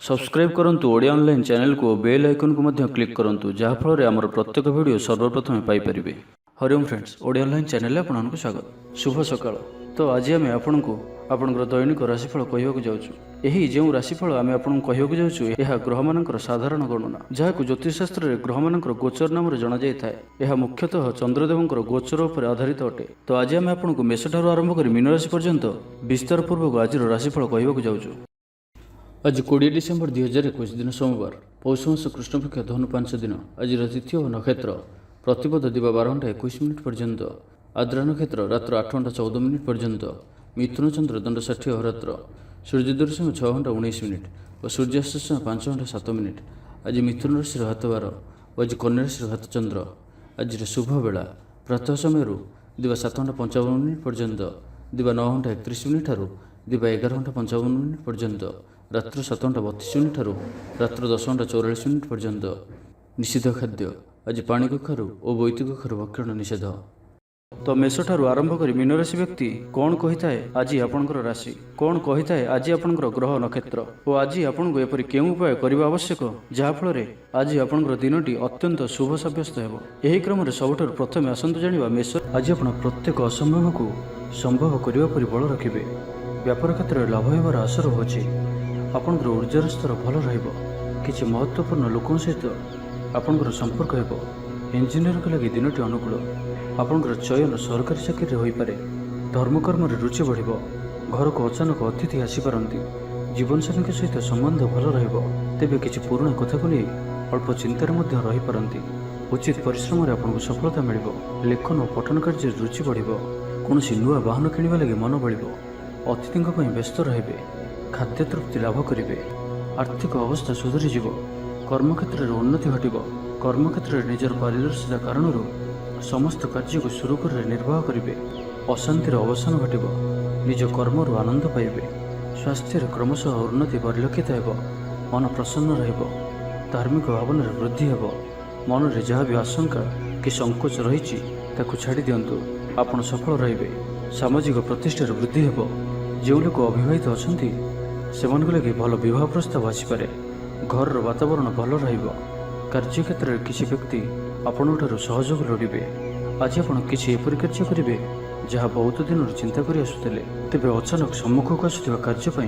Subscribe करंतु Odia online channel को bell icon को मध्य क्लिक करंतु जहाँ फल आमर प्रत्येक वीडियो सर्वप्रथम Piper. Hariom friends, Odia online channel आपको स्वागत। शुभ सकाळ। तो आज आम आपको आपंकर दैनिक राशिफल कहवाक जाऊँ। यही जो राशिफल आम आपको कहवाक जाऊँ यह ग्रह मानकर साधारण गणना जहाँ ज्योतिषशास्त्र में ग्रह मानकर गोचर नाम जना जाए। यह मुख्यतः चंद्रदेवंकर गोचर उपर आधारित अटे। तो आज आम आपको मेषठार आरंभ कर मीन राशि पर्यंत विस्तार पूर्वक आज राशिफल कहवाक जाऊँ। आज 20 डिसेम्बर 2021 दिन सोमवार, पौष मास कृष्णपक्ष धनु 5 दिन। आज तिथि और नक्षत्र प्रतिपद दिवा 12:21 पर्यंत, आद्रा नक्षत्र रात्र 8:14 पर्यंत, मिथुन चंद्र दंड 60 अहोरात्र, सूर्योदय समय 6:19 और सूर्यास्त समय 5:07। आज मिथुन राशि हाथ बार और आज कन्या राशि हाथ चंद्र। आज शुभ बेला प्रातः समय दिवा 7:55 पर्यंत, दिवा 9:31 ठारू दिवा 11:55 पर्यंत, रात्र 7:32 रात्र 10:44 पर्यंत। निषिद्ध खाद्य आज पानी कखारू और बोईती कखारू भक्षण निषेध। तो मेष ठारू आरंभ कर मीन राशि व्यक्ति कौन कही थाए आज आपणकर राशि, कौन कही थाए आज आपणकर ग्रह नक्षत्र और आज आपको एपरि केउं उपाय करबा आवश्यक जहाँफल आज आपणकर दिनटी अत्यंत शुभ सब्यस्त हेबो। एही क्रम रे सबठारु प्रथमे आसंतु जानिबा मेष आज आपण प्रत्येक असंभव को संभव करबा परि बल रखिबे। व्यापार क्षेत्र में लाभ होबार आशा रहुछि। आपणकर ऊर्जार स्तर भल रहिबो। किछि महत्वपूर्ण लोकों सहित आपणकर संपर्क हेबो। इंजीनियर के लगी दिनटी अनुकूल। आपणकर चयन सरकारी चाकरी होई पारे। धर्मकर्म रे रुचि बढ़िबो। घर को अचानक अतिथि आसीपारती। जीवनसाथी सहित संबंध भल रहिबो। तेबे किछि पुराना कथा को नहीं अल्प चिंतार मध्य रही पारती। उचित परिश्रम रे आपनको सफलता मिलिबो। लेखन और पठन कार्य रुचि बढ़िबो। कोनोसी नुआ वाहन किनिबा लगी मन बढ़िबो। अतिथिंक पई व्यस्त रहिबे। खाद्य तृप्ति लाभ करेंगे। आर्थिक अवस्था सुधरी जीव। कर्मक्षेत्र में उन्नति घटिब। कर्मक्षेत्र में निजर पारदर्शिता कारण समस्त कार्य को सुरुखुर निर्वाह करेंगे। अशांतिर अवसान घटिब। निज कर्म आनंद पाइबे। स्वास्थ्य क्रमशः उन्नति परिलक्षित हो। मन प्रसन्न रहिब। धार्मिक भावन वृद्धि हेब। मन में जहाँ भी आशंका कि संकोच रही छाड़ी दिंतु। आपण सफल रहिबे। सामाजिक प्रतिष्ठार वृद्धि हेब। जो लोक अविवाहित अच्छा से लगे भल विवाह प्रस्ताव आसीपे। घर वातावरण भल रहिबो। कार्यक्षेत्र में किसी व्यक्ति आपणठारु सहयोग लोड़े। आज आप किसी एपरि कार्य करेंगे जहाँ बहुत दिन चिंता कर आसुते। तेज अचानक सम्मुख आसुवा कार्य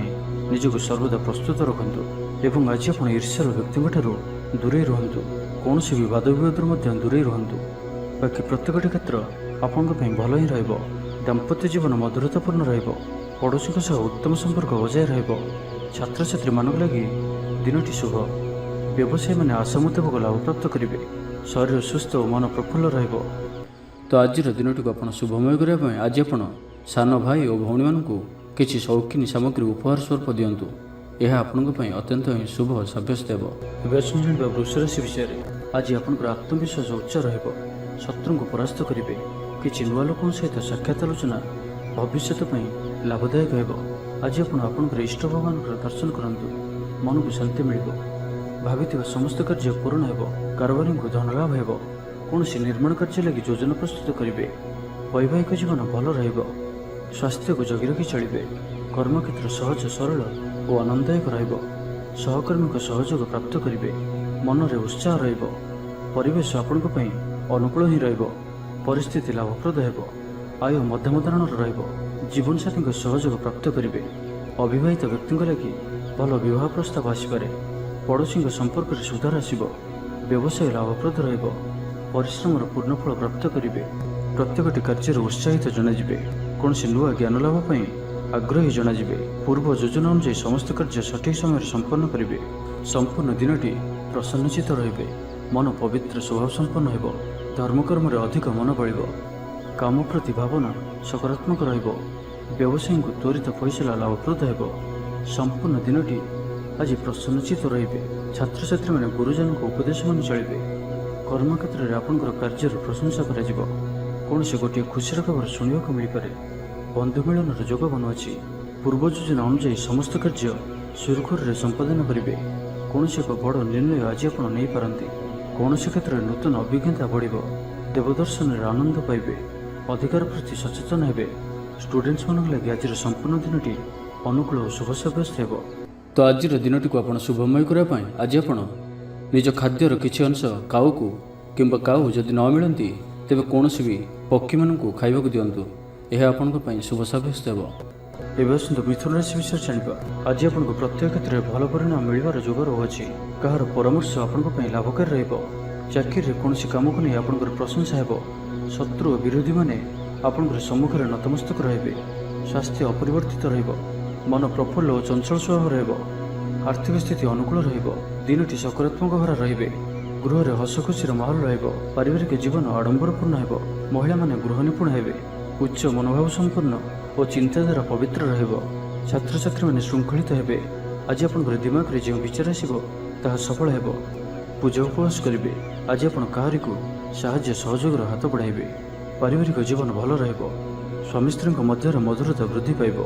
निजक सर्वदा प्रस्तुत रखु एवं आज आप ईर्ष्यार व्यक्ति दूरे रुहतु। कौन भी वाद विवाद दूरे रुहतु। बाकी प्रत्येक क्षेत्र आपण भल ही रहिबो। दाम्पत्य जीवन मधुरतापूर्ण रहिबो। पड़ोशी सह उत्तम संपर्क बजाय रहिबो। छात्र छात्री मान लगी दिनटी शुभ। व्यवसायी मैंने आशा मुताबक लाभ प्राप्त करेंगे। शरीर सुस्थ और मन प्रफुल्ल रहिबो। तो आज दिनटी को आप शुभमय करने आज आप सान भाई और भौणी मानू किसी शौकीन सामग्री उपहार स्वरूप दिंतु। यह आपण अत्यंत ही शुभ सब्यस्त हो। वृष राशि विषय आज आप आत्मविश्वास उच्च रहिबो। शत्रु को परास्त करेंगे। किसी नुआ लोकों सहित साक्षात आलोचना भविष्य लाभदायक हो। आज आपणकर इष्ट भगवान दर्शन करंतु। मन को शांति मिलिबो। भाविथिबा समस्त कार्य पूर्ण हेबो। कारोबारी को धन लाभ हेबो। कौन निर्माण कार्य लगी योजना प्रस्तुत करेंगे। वैवाहिक जीवन भल रहिबो। स्वास्थ्य को जगी रखी चलिबे। कर्मक्षेत्र सहज सरल और आनंददायक रहिबो। सहकर्मी को सहयोग प्राप्त करेंगे। मन में उत्साह रहिबो। परिवेश आपणक पई अनुकूल ही रहिबो। परिस्थिति लाभप्रद हेबो। आय मध्यम धरणर रहिबो। जीवन साथी सहयोग प्राप्त करेंगे। अविवाहित व्यक्ति लगी भल विवाह प्रस्ताव आसपे। पड़ोशी संपर्क में सुधार आसब। व्यवसाय लाभप्रद रहिबो। परिश्रम पूर्णफल प्राप्त करेंगे। प्रत्येकटी कार्य उत्साहित जनाजिबे। कौन नुआ ज्ञान लाभ आग्रही जनाजिबे। पूर्व योजना अनुसार समस्त कार्य सठिक समय संपन्न करेंगे। संपूर्ण दिनटी प्रसन्नचित रहिबे। मन पवित्र स्वभाव संपन्न हेबो। धर्मकर्म अधिक मन बढ़िबो। काम प्रति भावना सकारात्मक रहिबो। व्यवसायी को त्वरित फैसला लाभप्रद हेबो। संपूर्ण दिनटी आज प्रसन्नचित रहिबे। छात्र छात्री मैंने गुरुजन को उपदेश मान चलिबे। कर्मक्षेत्र में आपणकर कार्य प्रशंसा कराजिबो। कौन से गोटे खुशीर खबर शुणा मिल पारे। बंधु मिलन जोग बनुअछि। पूर्व योजना अनुसार समस्त कार्य सुरखुर संपादन करेंगे। कौन एक बड़ निर्णय आज आप नहीं पारती। कौन क्षेत्र में नूतन अभिज्ञता बढ़िबो। देवदर्शन आनंद पाइबे। अधिकार प्रति सचेतन हेबे। स्टूडेंट्स मान लगे आज संपूर्ण दिनटी अनुकूल और शुभ सब्यस्त हेबो। ତ ଆଜିର ଦିନଟିକୁ ଆପଣ ଶୁଭମୟ କରିବା ପାଇଁ ଆଜି ଆପଣ ନିଜ ଖାଦ୍ୟର କିଛି ଅଂଶ କାଉକୁ କିମ୍ବା କାଉ ଯଦି ନ ମିଳନ୍ତି ତେବେ କୌଣସି ବି ପକ୍ଷୀମାନଙ୍କୁ ଖାଇବାକୁ ଦିଅନ୍ତୁ। ଏହା ଆପଣଙ୍କ ପାଇଁ ଶୁଭ ସାବ୍ୟସ୍ତ ହେବ। ଏବେ ଆସନ୍ତୁ ମିଥୁନ ରାଶି ବିଷୟରେ ଜାଣିବା। ଆଜି ଆପଣଙ୍କୁ ପ୍ରତ୍ୟେକ କ୍ଷେତ୍ରରେ ଭଲ ପରିଣାମ ମିଳିବାର ଯୋଗ ରହୁଅଛି। କାହାର ପରାମର୍ଶ ଆପଣଙ୍କ ପାଇଁ ଲାଭକାରୀ ରହିବ। ଚାକିରିରେ କୌଣସି କାମକୁ ନେଇ ଆପଣଙ୍କର ପ୍ରଶଂସା ହେବ। ଶତ୍ରୁ ଓ ବିରୋଧୀମାନେ ଆପଣଙ୍କର ସମ୍ମୁଖରେ ନତମସ୍ତକ ରହିବେ। ସ୍ୱାସ୍ଥ୍ୟ ଅପରିବର୍ତ୍ତିତ ରହିବ। ମନ ପ୍ରଫୁଲ୍ଲ ଓ ଚଞ୍ଚଳ ସ୍ୱଭାବ ରହିବ। ଆର୍ଥିକ ସ୍ଥିତି ଅନୁକୂଳ ରହିବ। ଦିନଟି ସକାରାତ୍ମକ ଭରା ରହିବେ। ଗୃହରେ ହସ ଖୁସିର ମାହୋଲ ରହିବ। ପାରିବାରିକ ଜୀବନ ଆଡମ୍ବରପୂର୍ଣ୍ଣ ହେବ। ମହିଳାମାନେ ଗୃହ ନିପୁଣ ହେବେ। ଉଚ୍ଚ ମନୋଭାବ ସମ୍ପନ୍ନ ଓ ଚିନ୍ତାଧାରା ପବିତ୍ର ରହିବ। ଛାତ୍ରଛାତ୍ରୀମାନେ ଶୃଙ୍ଖଳିତ ହେବେ। ଆଜି ଆପଣଙ୍କର ଦିମାଗରେ ଯେଉଁ ବିଚାର ଆସିବ ତାହା ସଫଳ ହେବ। ପୂଜା ଉପବାସ କରିବେ। ଆଜି ଆପଣ କାହାରିକୁ ସାହାଯ୍ୟ ସହଯୋଗର ହାତ ବଢ଼ାଇବେ। ପାରିବାରିକ ଜୀବନ ଭଲ ରହିବ। ସ୍ୱାମୀ ସ୍ତ୍ରୀଙ୍କ ମଧ୍ୟରେ ମଧୁରତା ବୃଦ୍ଧି ପାଇବ।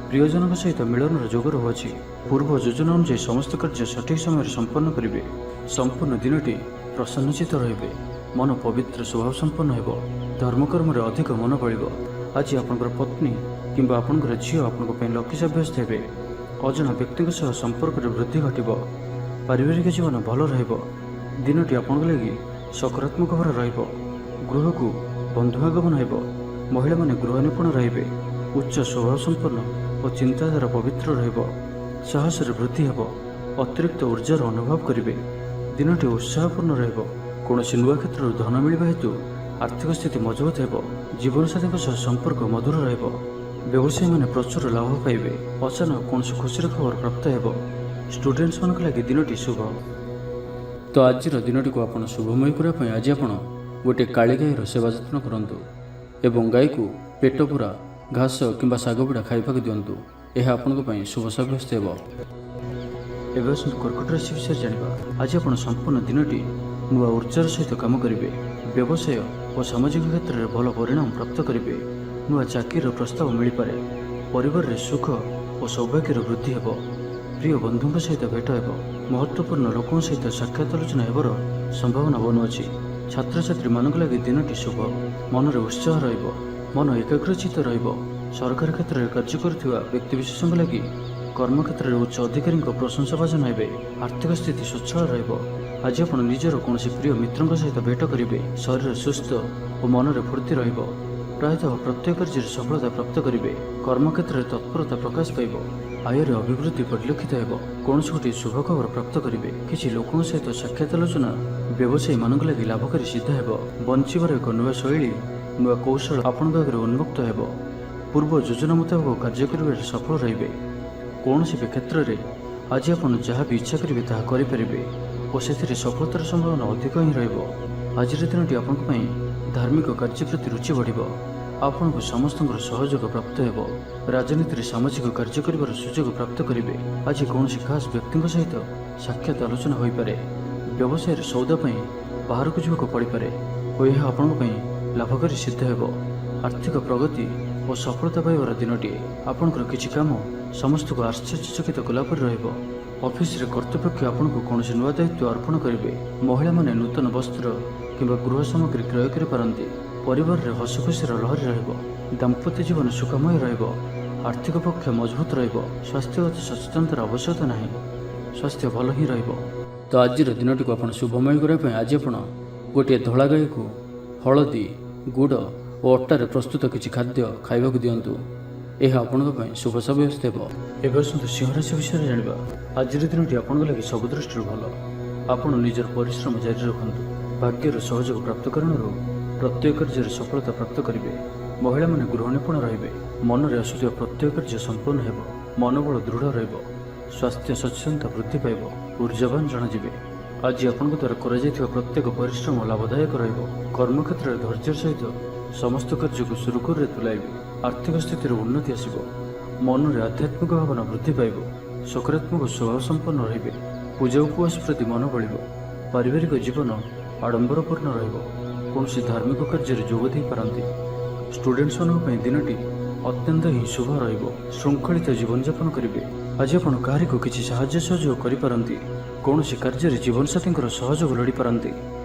ପ୍ରିୟଜନଙ୍କ ସହିତ ମିଳନର ଯୋଗ ରହୁଅଛି। ପୂର୍ବ ଯୋଜନା ଅନୁଯାୟୀ ସମସ୍ତ କାର୍ଯ୍ୟ ସଠିକ୍ ସମୟରେ ସମ୍ପନ୍ନ କରିବେ। ସମ୍ପୂର୍ଣ୍ଣ ଦିନଟି ପ୍ରସନ୍ନଚିତ ରହିବେ। ମନ ପବିତ୍ର ସ୍ୱଭାବ ସମ୍ପନ୍ନ ହେବ। ଧର୍ମକର୍ମରେ ଅଧିକ ମନ ବଳିବ। ଆଜି ଆପଣଙ୍କର ପତ୍ନୀ କିମ୍ବା ଆପଣଙ୍କର ଝିଅ ଆପଣଙ୍କ ପାଇଁ ଲକି ସାବ୍ୟସ୍ତ ହେବେ। ଅଜଣା ବ୍ୟକ୍ତିଙ୍କ ସହ ସମ୍ପର୍କରେ ବୃଦ୍ଧି ଘଟିବ। ପାରିବାରିକ ଜୀବନ ଭଲ ରହିବ। ଦିନଟି ଆପଣଙ୍କ ଲାଗି ସକାରାତ୍ମକ ଭାବରେ ରହିବ। ଗୃହକୁ ବନ୍ଧୁଆଗମନ ହେବ। ମହିଳାମାନେ ଗୃହ ନିପୁଣ ରହିବେ। ଉଚ୍ଚ ସ୍ୱଭାବ ସମ୍ପନ୍ନ ଓ ଚିନ୍ତାଧାରା ପବିତ୍ର ରହିବ। ସାହସରେ ବୃଦ୍ଧି ହେବ। ଅତିରିକ୍ତ ଉର୍ଜାର ଅନୁଭବ କରିବେ। ଦିନଟି ଉତ୍ସାହପୂର୍ଣ୍ଣ ରହିବ। କୌଣସି ନୂଆ କ୍ଷେତ୍ରରୁ ଧନ ମିଳିବା ହେତୁ ଆର୍ଥିକ ସ୍ଥିତି ମଜବୁତ ହେବ। ଜୀବନସାଥୀଙ୍କ ସହ ସମ୍ପର୍କ ମଧୁର ରହିବ। ବ୍ୟବସାୟୀମାନେ ପ୍ରଚୁର ଲାଭ ପାଇବେ। ଅଚାନକ କୌଣସି ଖୁସିର ଖବର ପ୍ରାପ୍ତ ହେବ। ଷ୍ଟୁଡେଣ୍ଟମାନଙ୍କ ଲାଗି ଦିନଟି ଶୁଭ। ତ ଆଜିର ଦିନଟିକୁ ଆପଣ ଶୁଭମୟ କରିବା ପାଇଁ ଆଜି ଆପଣ ଗୋଟିଏ କାଳି ଗାଈର ସେବା ଯତ୍ନ କରନ୍ତୁ ଏବଂ ଗାଈକୁ ପେଟ ପୂରା ଘାସ କିମ୍ବା ଶାଗ ପିଡ଼ା ଖାଇବାକୁ ଦିଅନ୍ତୁ। ଏହା ଆପଣଙ୍କ ପାଇଁ ଶୁଭ ସାବ୍ୟସ୍ତ ହେବ। ଏବେ ଆସନ୍ତୁ କର୍କଟ ରାଶି ବିଷୟରେ ଜାଣିବା। ଆଜି ଆପଣ ସମ୍ପୂର୍ଣ୍ଣ ଦିନଟି ନୂଆ ଉର୍ଜାର ସହିତ କାମ କରିବେ। ବ୍ୟବସାୟ ଓ ସାମାଜିକ କ୍ଷେତ୍ରରେ ଭଲ ପରିଣାମ ପ୍ରାପ୍ତ କରିବେ। ନୂଆ ଚାକିରିର ପ୍ରସ୍ତାବ ମିଳିପାରେ। ପରିବାରରେ ସୁଖ ଓ ସୌଭାଗ୍ୟର ବୃଦ୍ଧି ହେବ। ପ୍ରିୟ ବନ୍ଧୁଙ୍କ ସହିତ ଭେଟ ହେବ। ମହତ୍ତ୍ୱପୂର୍ଣ୍ଣ ଲୋକଙ୍କ ସହିତ ସାକ୍ଷାତ ଆଲୋଚନା ହେବାର ସମ୍ଭାବନା ବନୁଅଛି। ଛାତ୍ରଛାତ୍ରୀମାନଙ୍କ ଲାଗି ଦିନଟି ଶୁଭ। ମନରେ ଉତ୍ସାହ ରହିବ। ମନ ଏକାଗ୍ରଚିତ ରହିବ। ସରକାରୀ କ୍ଷେତ୍ରରେ କାର୍ଯ୍ୟ କରୁଥିବା ବ୍ୟକ୍ତିବିଶେଷଙ୍କ ଲାଗି କର୍ମକ୍ଷେତ୍ରରେ ଉଚ୍ଚ ଅଧିକାରୀଙ୍କ ପ୍ରଶଂସାଭାଜନ ହେବେ। ଆର୍ଥିକ ସ୍ଥିତି ସ୍ୱଚ୍ଛଳ ରହିବ। ଆଜି ଆପଣ ନିଜର କୌଣସି ପ୍ରିୟ ମିତ୍ରଙ୍କ ସହିତ ଭେଟ କରିବେ। ଶରୀର ସୁସ୍ଥ ଓ ମନରେ ଫୁର୍ତ୍ତି ରହିବ। ପ୍ରାୟତଃ ପ୍ରତ୍ୟେକ କାର୍ଯ୍ୟରେ ସଫଳତା ପ୍ରାପ୍ତ କରିବେ। କର୍ମକ୍ଷେତ୍ରରେ ତତ୍ପରତା ପ୍ରକାଶ ପାଇବ। ଆୟରେ ଅଭିବୃଦ୍ଧି ପରିଲକ୍ଷିତ ହେବ। କୌଣସି ଗୋଟିଏ ଶୁଭ ଖବର ପ୍ରାପ୍ତ କରିବେ। କିଛି ଲୋକଙ୍କ ସହିତ ସାକ୍ଷାତ ଆଲୋଚନା ବ୍ୟବସାୟୀମାନଙ୍କ ଲାଗି ଲାଭକାରୀ ସିଦ୍ଧ ହେବ। ବଞ୍ଚିବାର ଏକ ନୂଆ ଶୈଳୀ, ନୂଆ କୌଶଳ ଆପଣଙ୍କ ଆଗରେ ଉନ୍ମୁକ୍ତ ହେବ। ପୂର୍ବ ଯୋଜନା ମୁତାବକ କାର୍ଯ୍ୟ କରିବାରେ ସଫଳ ରହିବେ। କୌଣସି ବି କ୍ଷେତ୍ରରେ ଆଜି ଆପଣ ଯାହା ବି ଇଚ୍ଛା କରିବେ ତାହା କରିପାରିବେ ଓ ସେଥିରେ ସଫଳତାର ସମ୍ଭାବନା ଅଧିକ ହିଁ ରହିବ। ଆଜିର ଦିନଟି ଆପଣଙ୍କ ପାଇଁ ଧାର୍ମିକ କାର୍ଯ୍ୟ ପ୍ରତି ରୁଚି ବଢ଼ିବ। ଆପଣଙ୍କୁ ସମସ୍ତଙ୍କର ସହଯୋଗ ପ୍ରାପ୍ତ ହେବ। ରାଜନୀତିରେ ସାମାଜିକ କାର୍ଯ୍ୟ କରିବାର ସୁଯୋଗ ପ୍ରାପ୍ତ କରିବେ। ଆଜି କୌଣସି ଖାସ୍ ବ୍ୟକ୍ତିଙ୍କ ସହିତ ସାକ୍ଷାତ ଆଲୋଚନା ହୋଇପାରେ। ବ୍ୟବସାୟରେ ସୌଦା ପାଇଁ ବାହାରକୁ ଯିବାକୁ ପଡ଼ିପାରେ ଓ ଏହା ଆପଣଙ୍କ ପାଇଁ ଲାଭକାରୀ ସିଦ୍ଧ ହେବ। ଆର୍ଥିକ ପ୍ରଗତି ଓ ସଫଳତା ପାଇବାର ଦିନଟିଏ। ଆପଣଙ୍କର କିଛି କାମ ସମସ୍ତଙ୍କୁ ଆଶ୍ଚର୍ଯ୍ୟଚକିତ କଲାପରି ରହିବ। ଅଫିସରେ କର୍ତ୍ତୃପକ୍ଷ ଆପଣଙ୍କୁ କୌଣସି ନୂଆ ଦାୟିତ୍ୱ ଅର୍ପଣ କରିବେ। ମହିଳାମାନେ ନୂତନ ବସ୍ତ୍ର କିମ୍ବା ଗୃହ ସାମଗ୍ରୀ କ୍ରୟ କରିପାରନ୍ତି। ପରିବାରରେ ହସଖୁସିର ଲହରୀ ରହିବ। ଦାମ୍ପତ୍ୟ ଜୀବନ ସୁଖମୟ ରହିବ। ଆର୍ଥିକ ପକ୍ଷ ମଜବୁତ ରହିବ। ସ୍ୱାସ୍ଥ୍ୟଗତ ସଚେତନତାର ଆବଶ୍ୟକତା ନାହିଁ। ସ୍ୱାସ୍ଥ୍ୟ ଭଲ ହିଁ ରହିବ। ତ ଆଜିର ଦିନଟିକୁ ଆପଣ ଶୁଭମୟ କରିବା ପାଇଁ ଆଜି ଆପଣ ଗୋଟିଏ ଧଳା ଗାଈକୁ ହଳଦୀ, ଗୁଡ଼ ଓ ଅଟାରେ ପ୍ରସ୍ତୁତ କିଛି ଖାଦ୍ୟ ଖାଇବାକୁ ଦିଅନ୍ତୁ। ଏହା ଆପଣଙ୍କ ପାଇଁ ଶୁଭ ସାବ୍ୟସ୍ତ ହେବ। ଏବେ ଆସନ୍ତୁ ସିଂହ ରାଶି ବିଷୟରେ ଜାଣିବା। ଆଜିର ଦିନଟି ଆପଣଙ୍କ ଲାଗି ସବୁ ଦୃଷ୍ଟିରୁ ଭଲ। ଆପଣ ନିଜର ପରିଶ୍ରମ ଜାରି ରଖନ୍ତୁ। ଭାଗ୍ୟର ସହଯୋଗ ପ୍ରାପ୍ତ କାରଣରୁ ପ୍ରତ୍ୟେକ କାର୍ଯ୍ୟରେ ସଫଳତା ପ୍ରାପ୍ତ କରିବେ। ମହିଳାମାନେ ଗୃହ ନିପୁଣ ରହିବେ। ମନରେ ଆସୁଥିବା ପ୍ରତ୍ୟେକ କାର୍ଯ୍ୟ ସମ୍ପୂର୍ଣ୍ଣ ହେବ। ମନୋବଳ ଦୃଢ଼ ରହିବ। ସ୍ୱାସ୍ଥ୍ୟ ସଚେତନତା ବୃଦ୍ଧି ପାଇବ। ଊର୍ଜାବାନ ଜଣାଯିବେ। ଆଜି ଆପଣଙ୍କ ଦ୍ୱାରା କରାଯାଇଥିବା ପ୍ରତ୍ୟେକ ପରିଶ୍ରମ ଲାଭଦାୟକ ରହିବ। କର୍ମକ୍ଷେତ୍ରରେ ଧୈର୍ଯ୍ୟ ସହିତ ସମସ୍ତ କାର୍ଯ୍ୟକୁ ସୁରୁଖୁରୁରେ ତୁଲାଇବେ। ଆର୍ଥିକ ସ୍ଥିତିରେ ଉନ୍ନତି ଆସିବ। ମନରେ ଆଧ୍ୟାତ୍ମିକ ଭାବନା ବୃଦ୍ଧି ପାଇବ। ସକାରାତ୍ମକ ସ୍ୱଭାବ ସମ୍ପନ୍ନ ରହିବେ। ପୂଜା ଉପବାସ ପ୍ରତି ମନ ବଳିବ। ପାରିବାରିକ ଜୀବନ ଆଡ଼ମ୍ବରପୂର୍ଣ୍ଣ ରହିବ। କୌଣସି ଧାର୍ମିକ କାର୍ଯ୍ୟରେ ଯୋଗ ଦେଇପାରନ୍ତି। ଷ୍ଟୁଡେଣ୍ଟମାନଙ୍କ ପାଇଁ ଦିନଟି ଅତ୍ୟନ୍ତ ହିଁ ଶୁଭ ରହିବ। ଶୃଙ୍ଖଳିତ ଜୀବନଯାପନ କରିବେ। ଆଜି ଆପଣ କାହାରିକୁ କିଛି ସାହାଯ୍ୟ ସହଯୋଗ କରିପାରନ୍ତି। କୌଣସି କାର୍ଯ୍ୟରେ ଜୀବନସାଥୀଙ୍କର ସହଯୋଗ ଲୋଡ଼ିପାରନ୍ତି।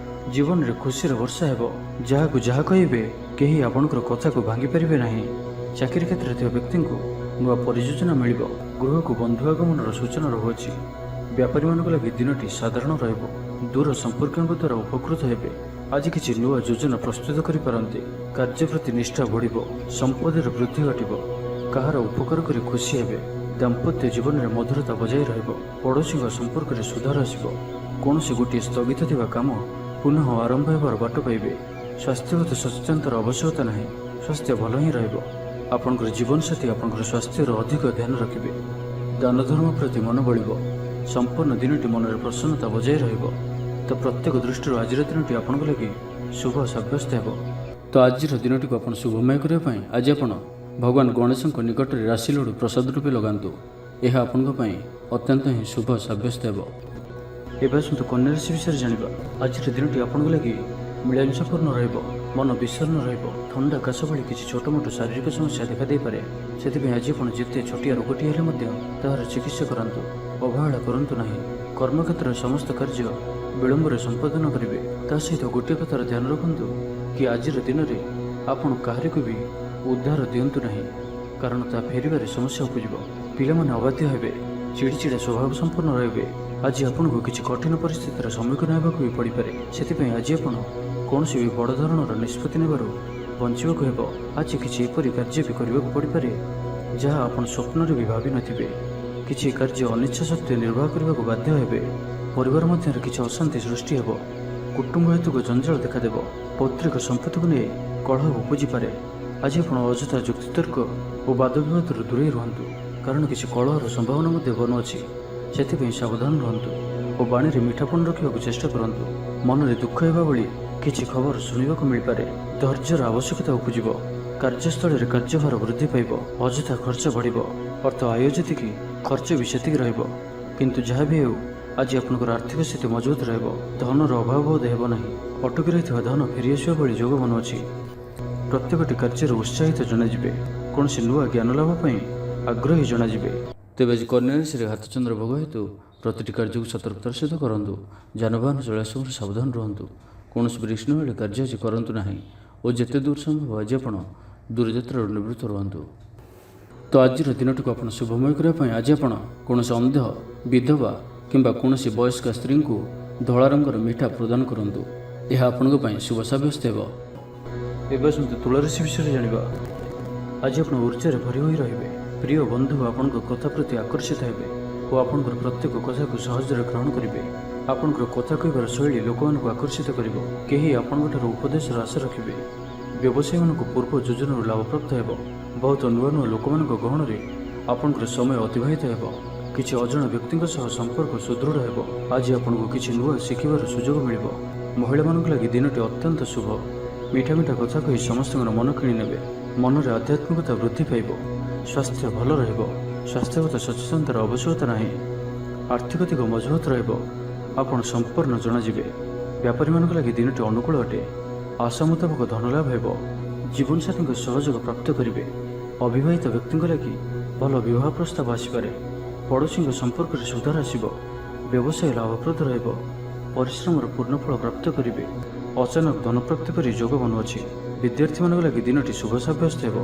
ଜୀବନରେ ଖୁସିର ବର୍ଷା ହେବ। ଯାହାକୁ ଯାହା କହିବେ କେହି ଆପଣଙ୍କର କଥାକୁ ଭାଙ୍ଗିପାରିବେ ନାହିଁ। ଚାକିରି କ୍ଷେତ୍ରରେ ଥିବା ବ୍ୟକ୍ତିଙ୍କୁ ନୂଆ ପରିଯୋଜନା ମିଳିବ। ଗୃହକୁ ବନ୍ଧୁ ଆଗମନର ସୂଚନା ରହୁଅଛି। ବେପାରୀମାନଙ୍କ ଲାଗି ଦିନଟି ସାଧାରଣ ରହିବ। ଦୂର ସମ୍ପର୍କୀୟଙ୍କ ଦ୍ୱାରା ଉପକୃତ ହେବେ। ଆଜି କିଛି ନୂଆ ଯୋଜନା ପ୍ରସ୍ତୁତ କରିପାରନ୍ତି। କାର୍ଯ୍ୟ ପ୍ରତି ନିଷ୍ଠା ବଢ଼ିବ। ସମ୍ପଦର ବୃଦ୍ଧି ଘଟିବ। କାହାର ଉପକାର କରି ଖୁସି ହେବେ। ଦାମ୍ପତ୍ୟ ଜୀବନରେ ମଧୁରତା ବଜାୟ ରହିବ। ପଡ଼ୋଶୀଙ୍କ ସମ୍ପର୍କରେ ସୁଧାର ଆସିବ। କୌଣସି ଗୋଟିଏ ସ୍ଥଗିତ ଥିବା କାମ ପୁନଃ ଆରମ୍ଭ ହେବାର ବାଟ ପାଇବେ। ସ୍ୱାସ୍ଥ୍ୟଗତ ସଚେତନତାର ଆବଶ୍ୟକତା ନାହିଁ। ସ୍ୱାସ୍ଥ୍ୟ ଭଲ ହିଁ ରହିବ। ଆପଣଙ୍କର ଜୀବନସାଥୀ ଆପଣଙ୍କର ସ୍ୱାସ୍ଥ୍ୟର ଅଧିକ ଧ୍ୟାନ ରଖିବେ। ଦାନ ଧର୍ମ ପ୍ରତି ମନ ବଳିବ। ସମ୍ପୂର୍ଣ୍ଣ ଦିନଟି ମନରେ ପ୍ରସନ୍ନତା ବଜାୟ ରହିବ। ତ ପ୍ରତ୍ୟେକ ଦୃଷ୍ଟିରୁ ଆଜିର ଦିନଟି ଆପଣଙ୍କ ଲାଗି ଶୁଭ ସାବ୍ୟସ୍ତ ହେବ। ତ ଆଜିର ଦିନଟିକୁ ଆପଣ ଶୁଭମୟ କରିବା ପାଇଁ ଆଜି ଆପଣ ଭଗବାନ ଗଣେଶଙ୍କ ନିକଟରେ ରାଶି ଲଡ଼ୁ ପ୍ରସାଦ ରୂପେ ଲଗାନ୍ତୁ। ଏହା ଆପଣଙ୍କ ପାଇଁ ଅତ୍ୟନ୍ତ ହିଁ ଶୁଭ ସାବ୍ୟସ୍ତ ହେବ। ଏବେ ଆସନ୍ତୁ କନ୍ୟା ରାଶି ବିଷୟରେ ଜାଣିବା। ଆଜିର ଦିନଟି ଆପଣଙ୍କ ଲାଗି ମିଳାମିଶାପୂର୍ଣ୍ଣ ରହିବ। ମନ ବିଷର୍ଣ୍ଣ ରହିବ। ଥଣ୍ଡା କାଶ ଭଳି କିଛି ଛୋଟମୋଟ ଶାରୀରିକ ସମସ୍ୟା ଦେଖାଦେଇପାରେ। ସେଥିପାଇଁ ଆଜି ଆପଣ ଯେତେ ଛୋଟିଆ ରୋଗଟି ହେଲେ ମଧ୍ୟ ତାହାର ଚିକିତ୍ସା କରାନ୍ତୁ। ଅବହେଳା କରନ୍ତୁ ନାହିଁ। କର୍ମକ୍ଷେତ୍ରରେ ସମସ୍ତ କାର୍ଯ୍ୟ ବିଳମ୍ବରେ ସମ୍ପାଦନ କରିବେ। ତା ସହିତ ଗୋଟିଏ କଥାର ଧ୍ୟାନ ରଖନ୍ତୁ କି ଆଜିର ଦିନରେ ଆପଣ କାହାରିକୁ ବି ଉଦ୍ଧାର ଦିଅନ୍ତୁ ନାହିଁ, କାରଣ ତାହା ଫେରିବାରେ ସମସ୍ୟା ଉପୁଜିବ। ପିଲାମାନେ ଅବାଧ୍ୟ ହେବେ। ଚିଡ଼ିଚିଡ଼ା ସ୍ୱଭାବ ସମ୍ପନ୍ନ ରହିବେ। ଆଜି ଆପଣଙ୍କୁ କିଛି କଠିନ ପରିସ୍ଥିତିର ସମ୍ମୁଖୀନ ହେବାକୁ ବି ପଡ଼ିପାରେ। ସେଥିପାଇଁ ଆଜି ଆପଣ କୌଣସି ବି ବଡ଼ ଧରଣର ନିଷ୍ପତ୍ତି ନେବାରୁ ବଞ୍ଚିବାକୁ ହେବ। ଆଜି କିଛି ଏପରି କାର୍ଯ୍ୟ ବି କରିବାକୁ ପଡ଼ିପାରେ ଯାହା ଆପଣ ସ୍ୱପ୍ନରେ ବି ଭାବିନଥିବେ। କିଛି କାର୍ଯ୍ୟ ଅନିଚ୍ଛା ସତ୍ତ୍ୱେ ନିର୍ବାହ କରିବାକୁ ବାଧ୍ୟ ହେବେ। ପରିବାର ମଧ୍ୟରେ କିଛି ଅଶାନ୍ତି ସୃଷ୍ଟି ହେବ। କୁଟୁମ୍ବ ହେତୁକ ଜଞ୍ଜାଳ ଦେଖାଦେବ। ପୈତୃକ ସମ୍ପତ୍ତିକୁ ନେଇ କଳହ ଉପୁଜିପାରେ। ଆଜି ଆପଣ ଅଯଥା ଯୁକ୍ତିତର୍କ ଓ ବାଦବିବାଦରୁ ଦୂରେଇ ରୁହନ୍ତୁ, କାରଣ କିଛି କଳହର ସମ୍ଭାବନା ମଧ୍ୟ ବନୁଅଛି। ସେଥିପାଇଁ ସାବଧାନ ରୁହନ୍ତୁ ଓ ବାଣୀରେ ମିଠାପଣ ରଖିବାକୁ ଚେଷ୍ଟା କରନ୍ତୁ। ମନରେ ଦୁଃଖ ହେବା ଭଳି କିଛି ଖବର ଶୁଣିବାକୁ ମିଳିପାରେ। ଧୈର୍ଯ୍ୟର ଆବଶ୍ୟକତା ଉପୁଜିବ। କାର୍ଯ୍ୟସ୍ଥଳରେ କାର୍ଯ୍ୟଭାର ବୃଦ୍ଧି ପାଇବ। ଅଯଥା ଖର୍ଚ୍ଚ ବଢ଼ିବ। ଅର୍ଥ ଆୟ ଯେତିକି ଖର୍ଚ୍ଚ ବି ସେତିକି ରହିବ। କିନ୍ତୁ ଯାହା ବି ହେଉ ଆଜି ଆପଣଙ୍କର ଆର୍ଥିକ ସ୍ଥିତି ମଜବୁତ ରହିବ। ଧନର ଅଭାବ ବୋଧ ହେବ ନାହିଁ। ଅଟକି ରହିଥିବା ଧନ ଫେରିଆସିବା ଭଳି ଯୋଗ ବନୁଅଛି। ପ୍ରତ୍ୟେକଟି କାର୍ଯ୍ୟରେ ଉତ୍ସାହିତ ଜଣାଯିବେ। କୌଣସି ନୂଆ ଜ୍ଞାନ ଲାଭ ପାଇଁ ଆଗ୍ରହୀ ଜଣାଯିବେ। ତେବେ ଆଜି କନ୍ୟା ରାଶିରେ ହାତଚନ୍ଦ୍ର ଭୋଗ ହେତୁ ପ୍ରତିଟି କାର୍ଯ୍ୟକୁ ସତର୍କତାର ସହିତ କରନ୍ତୁ। ଯାନବାହନ ଚଳାଇବା ସମୟରେ ସାବଧାନ ରୁହନ୍ତୁ। କୌଣସି ବିଘ୍ନ ବେଳେ କାର୍ଯ୍ୟ ଆଜି କରନ୍ତୁ ନାହିଁ ଓ ଯେତେ ଦୂର ସମ୍ଭବ ଆଜି ଆପଣ ଦୂରଯାତ୍ରାରୁ ନିବୃତ୍ତ ରୁହନ୍ତୁ। ତ ଆଜିର ଦିନଟିକୁ ଆପଣ ଶୁଭମୟ କରିବା ପାଇଁ ଆଜି ଆପଣ କୌଣସି ଅନ୍ଧ, ବିଧବା କିମ୍ବା କୌଣସି ବୟସ୍କ ସ୍ତ୍ରୀଙ୍କୁ ଧଳା ରଙ୍ଗର ମିଠା ପ୍ରଦାନ କରନ୍ତୁ। ଏହା ଆପଣଙ୍କ ପାଇଁ ଶୁଭ ସାବ୍ୟସ୍ତ ହେବ। ଏବେ ଆସନ୍ତୁ ତୁଳା ରାଶି ବିଷୟରେ ଜାଣିବା। ଆଜି ଆପଣ ଉର୍ଜାରେ ଭରି ହୋଇ ରହିବେ। ପ୍ରିୟ ବନ୍ଧୁ ଆପଣଙ୍କ କଥା ପ୍ରତି ଆକର୍ଷିତ ହେବେ ଓ ଆପଣଙ୍କର ପ୍ରତ୍ୟେକ କଥାକୁ ସହଜରେ ଗ୍ରହଣ କରିବେ। ଆପଣଙ୍କର କଥା କହିବାର ଶୈଳୀ ଲୋକମାନଙ୍କୁ ଆକର୍ଷିତ କରିବ। କେହି ଆପଣଙ୍କଠାରୁ ଉପଦେଶର ଆଶା ରଖିବେ। ବ୍ୟବସାୟୀମାନଙ୍କୁ ପୂର୍ବ ଯୋଜନାରୁ ଲାଭପ୍ରାପ୍ତ ହେବ। ବହୁତ ନୂଆ ନୂଆ ଲୋକମାନଙ୍କ ଗହଣରେ ଆପଣଙ୍କର ସମୟ ଅତିବାହିତ ହେବ। କିଛି ଅଜଣା ବ୍ୟକ୍ତିଙ୍କ ସହ ସମ୍ପର୍କ ସୁଦୃଢ଼ ହେବ। ଆଜି ଆପଣଙ୍କୁ କିଛି ନୂଆ ଶିଖିବାର ସୁଯୋଗ ମିଳିବ। ମହିଳାମାନଙ୍କ ଲାଗି ଦିନଟି ଅତ୍ୟନ୍ତ ଶୁଭ। ମିଠା ମିଠା କଥା କହି ସମସ୍ତଙ୍କର ମନ କିଣି ନେବେ। ମନରେ ଆଧ୍ୟାତ୍ମିକତା ବୃଦ୍ଧି ପାଇବ। ସ୍ୱାସ୍ଥ୍ୟ ଭଲ ରହିବ। ସ୍ୱାସ୍ଥ୍ୟଗତ ସଚେତନତାର ଆବଶ୍ୟକତା ନାହିଁ। ଆର୍ଥିକ ଦିଗ ମଜବୁତ ରହିବ। ଆପଣ ସମ୍ପୂର୍ଣ୍ଣ ଜଣାଯିବେ। ବେପାରୀମାନଙ୍କ ଲାଗି ଦିନଟି ଅନୁକୂଳ ଅଟେ। ଆଶା ମୁତାବକ ଧନ ଲାଭ ହେବ। ଜୀବନସାଥୀଙ୍କ ସହଯୋଗ ପ୍ରାପ୍ତ କରିବେ। ଅବିବାହିତ ବ୍ୟକ୍ତିଙ୍କ ଲାଗି ଭଲ ବିବାହ ପ୍ରସ୍ତାବ ଆସିପାରେ। ପଡ଼ୋଶୀଙ୍କ ସମ୍ପର୍କରେ ସୁଧାର ଆସିବ। ବ୍ୟବସାୟ ଲାଭପ୍ରଦ ରହିବ। ପରିଶ୍ରମର ପୂର୍ଣ୍ଣଫଳ ପ୍ରାପ୍ତ କରିବେ। ଅଚାନକ ଧନ ପ୍ରାପ୍ତି କରି ଯୋଗ ବନୁଅଛି। ବିଦ୍ୟାର୍ଥୀମାନଙ୍କ ଲାଗି ଦିନଟି ଶୁଭ ସାବ୍ୟସ୍ତ ହେବ।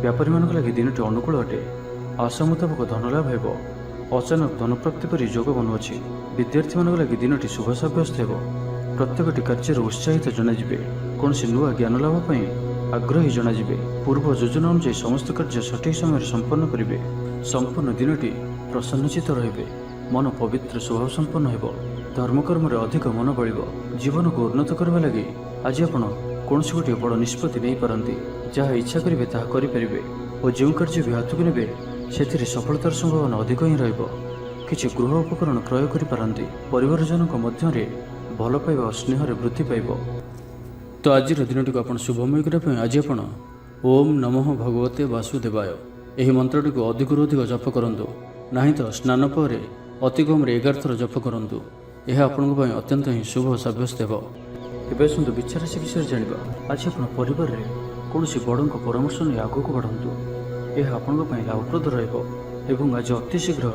ବେପାରୀମାନଙ୍କ ଲାଗି ଦିନଟି ଅନୁକୂଳ ଅଟେ। ଆଶା ମୁତାବକ ଧନ ଲାଭ ହେବ। ଅଚାନକ ଧନ ପ୍ରାପ୍ତି କରି ଯୋଗ ବନୁଅଛି। ବିଦ୍ୟାର୍ଥୀମାନଙ୍କ ଲାଗି ଦିନଟି ଶୁଭ ସାବ୍ୟସ୍ତ ହେବ। ପ୍ରତ୍ୟେକଟି କାର୍ଯ୍ୟରେ ଉତ୍ସାହିତ ଜଣାଯିବେ। କୌଣସି ନୂଆ ଜ୍ଞାନ ଲାଭ ପାଇଁ ଆଗ୍ରହୀ ଜଣାଯିବେ। ପୂର୍ବ ଯୋଜନା ଅନୁଯାୟୀ ସମସ୍ତ କାର୍ଯ୍ୟ ସଠିକ ସମୟରେ ସମ୍ପନ୍ନ କରିବେ। ସମ୍ପୂର୍ଣ୍ଣ ଦିନଟି ପ୍ରସନ୍ନଚିତ ରହିବେ। ମନ ପବିତ୍ର ସ୍ୱଭାବ ସମ୍ପନ୍ନ ହେବ। ଧର୍ମକର୍ମରେ ଅଧିକ ମନ ବଳିବ। ଜୀବନକୁ ଉନ୍ନତ କରିବା ଲାଗି ଆଜି ଆପଣ କୌଣସି ଗୋଟିଏ ବଡ଼ ନିଷ୍ପତ୍ତି ନେଇପାରନ୍ତି। ଯାହା ଇଚ୍ଛା କରିବେ ତାହା କରିପାରିବେ ଓ ଯେଉଁ କାର୍ଯ୍ୟ ବି ହାତକୁ ନେବେ ସେଥିରେ ସଫଳତାର ସମ୍ଭାବନା ଅଧିକ ହିଁ ରହିବ। କିଛି ଗୃହ ଉପକରଣ କ୍ରୟ କରିପାରନ୍ତି। ପରିବାରଜନଙ୍କ ମଧ୍ୟରେ ଭଲ ପାଇବା ଓ ସ୍ନେହରେ ବୃଦ୍ଧି ପାଇବ। ତ ଆଜିର ଦିନଟିକୁ ଆପଣ ଶୁଭମୟ କରିବା ପାଇଁ ଆଜି ଆପଣ ଓମ୍ ନମଃ ଭଗବତେ ବାସୁଦେବାୟ ଏହି ମନ୍ତ୍ରଟିକୁ ଅଧିକରୁ ଅଧିକ ଜପ କରନ୍ତୁ। ନାହିଁ ତ ସ୍ନାନ ପରେ ଅତି କମ୍ରେ 11 ଥର ଜପ କରନ୍ତୁ। ଏହା ଆପଣଙ୍କ ପାଇଁ ଅତ୍ୟନ୍ତ ହିଁ ଶୁଭ ସାବ୍ୟସ୍ତ ହେବ। ଏବେ ଆସନ୍ତୁ ବିଛା ରାଶି ବିଷୟରେ ଜାଣିବା। ଆଜି ଆପଣ ପରିବାରରେ କୌଣସି ବଡ଼ଙ୍କ ପରାମର୍ଶ ନେଇ ଆଗକୁ ବଢ଼ନ୍ତୁ। ଏହା ଆପଣଙ୍କ ପାଇଁ ଲାଭପ୍ରଦ ରହିବ ଏବଂ ଆଜି ଅତି ଶୀଘ୍ର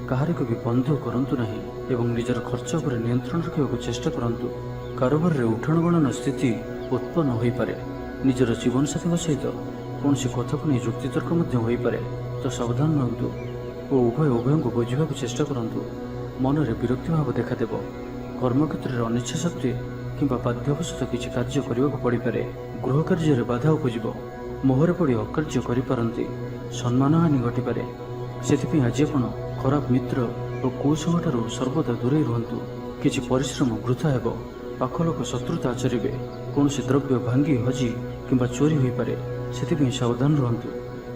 କାହାରିକୁ ବି ବନ୍ଧୁ କରନ୍ତୁ ନାହିଁ ଏବଂ ନିଜର ଖର୍ଚ୍ଚ ଉପରେ ନିୟନ୍ତ୍ରଣ ରଖିବାକୁ ଚେଷ୍ଟା କରନ୍ତୁ। କାରୋବାରରେ ଉଠାଣ ଗଣନ ସ୍ଥିତି ଉତ୍ପନ୍ନ ହୋଇପାରେ। ନିଜର ଜୀବନସାଥୀଙ୍କ ସହିତ କୌଣସି କଥାକୁ ନେଇ ଯୁକ୍ତିତର୍କ ମଧ୍ୟ ହୋଇପାରେ, ତ ସାବଧାନ ରୁହନ୍ତୁ ଓ ଉଭୟଙ୍କୁ ବୁଝିବାକୁ ଚେଷ୍ଟା କରନ୍ତୁ। ମନରେ ବିରକ୍ତି ଭାବ ଦେଖାଦେବ। କର୍ମକ୍ଷେତ୍ରରେ ଅନିଚ୍ଛା ସତ୍ତ୍ୱେ କିମ୍ବା ବାଧ୍ୟବଶତଃ କିଛି କାର୍ଯ୍ୟ କରିବାକୁ ପଡ଼ିପାରେ। ଗୃହ କାର୍ଯ୍ୟରେ ବାଧା ଉପୁଜିବ। ମୋହରେ ପଡ଼ି ଅକାର୍ଯ୍ୟ କରିପାରନ୍ତି। ସମ୍ମାନହାନି ଘଟିପାରେ। ସେଥିପାଇଁ ଆଜି ଆପଣ ଖରାପ ମିତ୍ର ଓ କୁସଙ୍ଗଠାରୁ ସର୍ବଦା ଦୂରେଇ ରୁହନ୍ତୁ। କିଛି ପରିଶ୍ରମ ବୃଥା ହେବ। ପାଖ ଲୋକ ଶତ୍ରୁତା ଆଚରିବେ। କୌଣସି ଦ୍ରବ୍ୟ ଭାଙ୍ଗି ହଜି କିମ୍ବା ଚୋରି ହୋଇପାରେ, ସେଥିପାଇଁ ସାବଧାନ ରୁହନ୍ତୁ।